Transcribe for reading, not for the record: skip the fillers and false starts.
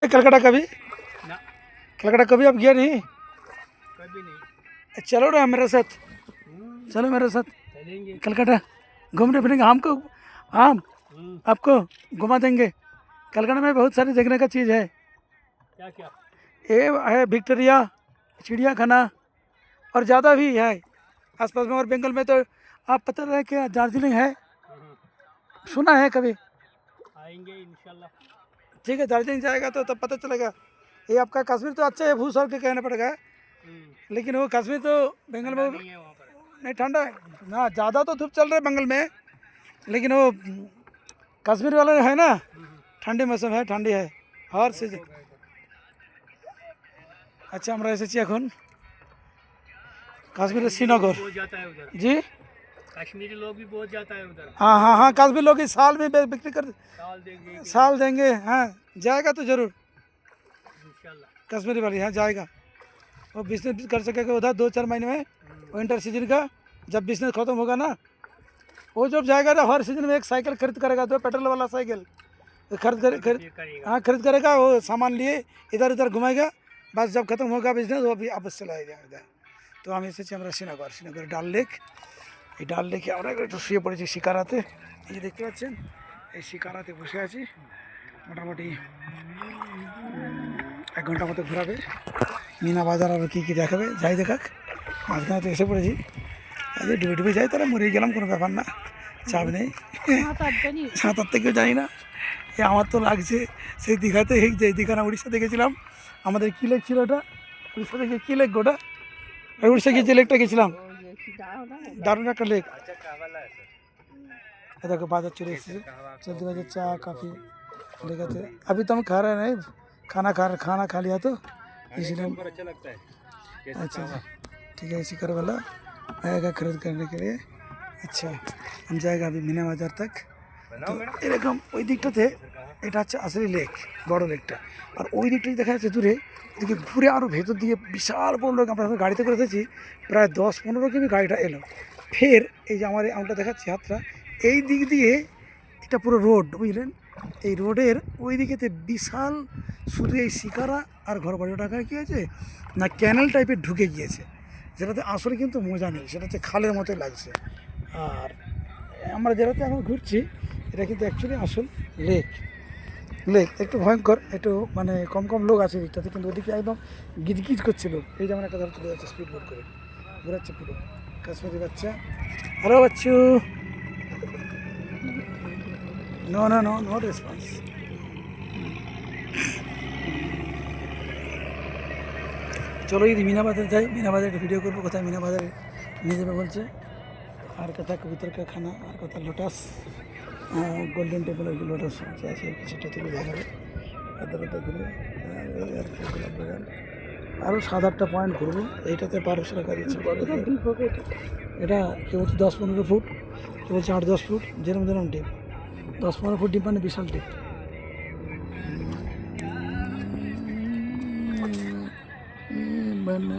कलकत्ता कभी ना, कलकत्ता कभी आप गया नहीं? कभी नहीं। चलो ना मेरे साथ, चलो मेरे साथ चलेंगे। कलकत्ता घूमने फिरेंगे। हमको हम हम्म, आपको घुमा देंगे। कलकत्ता में बहुत सारी देखने का चीज़ है। क्या क्या? ये है विक्टोरिया चिड़ियाखाना और ज़्यादा भी है आसपास में। और बंगाल में तो आप पता रहे कि दार्जिलिंग है, सुना है कभी? आएंगे इंशाल्लाह। ठीक है, दार्जिलिंग जाएगा तो तब पता चलेगा। ये आपका कश्मीर तो अच्छा है, भूस्वर्ग के कहना पड़ेगा, लेकिन वो कश्मीर तो बंगाल में नहीं है वहाँ पर। नहीं ठंडा है ना, ज़्यादा तो धूप चल रहा है बंगाल में, लेकिन वो कश्मीर वाला है ना, ठंडी मौसम है, ठंडी है हर सीजन। আচ্ছা আমরা এসেছি এখন কাশ্মীরের শ্রীনগর। बहुत जाता है उधर। जी कश्मीरी लोग भी बहुत जाता है उधर। हाँ हाँ हाँ, कश्मीर लोग इस साल में बिक्री कर साल देंगे साल देंगे। हाँ जाएगा तो जरूर, इंशाल्लाह। कश्मीरी वाली हाँ जाएगा। वो बिजनेस कर सकेगा उधर 2-4 महीने में, विंटर सीजन का जब बिजनेस खत्म होगा ना, वो जब जाएगा ना हर सीजन में एक साइकिल खरीद करेगा, तो पेट्रोल वाला साइकिल खरीद ये करेगा। हाँ खरीद करेगा। वो सामान लिए इधर उधर घुमाएगा, बस जब खत्म होगा बिजनेस वो भी वापस चला जाएगा। তো আমি এসেছি আমরা শ্রীনগর ডাল লেক। এই ডাল লেকে আমরা একটু শুয়ে পড়েছি শিকারাতে। এই যে দেখতে পাচ্ছেন এই শিকারাতে বসে আছি। মোটামুটি 1 ঘন্টা মতো ঘোরাবে, মিনা বাজার আর কী কী দেখাবে, যাই দেখাক। মাঝখানে তো এসে পড়েছি, আজকে ডুবে ডুবে যাই তাহলে মরেই গেলাম, কোনো ব্যাপার না, চাপ নেই। সাঁতার থেকেও জানি না। আমার তো লাগছে সেই দীঘাতে, এই যে দীঘা না উড়িষ্যা দেখেছিলাম, আমাদের কী লেক ছিল ওটা, উড়িষ্যা থেকে কী লেক গোটা, উড়িষ্যা গিয়ে যে লেকটা গেছিলাম, দারুণ একটা লেক। देखो बाजार चले चलते बजे चाय काफ़ी लेकर थे। अभी तो हम खा रहे नहीं, खाना खा लिया तो इसलिए। अच्छा लगता है। अच्छा अच्छा ठीक है, इसी कर वाला आएगा खरीद करने के लिए। अच्छा हम जाएगा अभी मीना बाजार तक। তো এরকম ওই দিকটাতে এটা হচ্ছে আসলে লেক, বড় লেকটা। আর ওই দিকটাই দেখা যাচ্ছে দূরে, এদিকে ঘুরে আরও ভেতর দিয়ে বিশাল বড় লোক। আমরা গাড়িতে করে এসেছি, প্রায় 10-15 কিমি গাড়িটা এলো। ফের এই যে আমার আমটা দেখাচ্ছি হাতটা, এই দিক দিয়ে এটা পুরো রোড, বুঝলেন? এই রোডের ওই দিকেতে বিশাল শুধু এই শিকারা আর ঘর বাড়ি। ওটা কী হয়েছে না, ক্যানেল টাইপের ঢুকে গিয়েছে, যেটাতে আসলে কিন্তু মজা নেই, সেটা হচ্ছে খালের মতোই লাগছে। আর আমরা যেটাতে এখন ঘুরছি এটা কিন্তু অ্যাকচুয়ালি আসল লেক। একটু ভয়ঙ্কর, একটু মানে কম কম লোক আছে দিকটাতে, কিন্তু ওদিকে একদম গিজগিজ করছে লোক। এই যেমন একটা ধরে চলে যাচ্ছে স্পিড বোট করে, ঘোরাচ্ছে পুরো কাশ্মীরি বাচ্চা। Hello Bacchu, no no no no response. চলো যদি मीना बाजार যাই, मीना बाजार একটা ভিডিও করবো, কোথায় मीना बाजार নিয়ে যাবে বলছে। আর কথা কবিতর কা খানা, আর কথা লোটাস গোল্ডেন টেম্পল, ওই লোটাস আছে সেটা থেকে দেখাবে। ঘুরে আরও 7-8টা পয়েন্ট ঘুরবো। এইটাতে 1200 টাকা দিচ্ছে। এটা কেউ বলছে 10-15 ফুট, কেউ বলছে 8-10 ফুট, যেরকম যেরকম ডিপ। 10-15 ফুট ডিপ মানে বিশাল ডিপ। মানে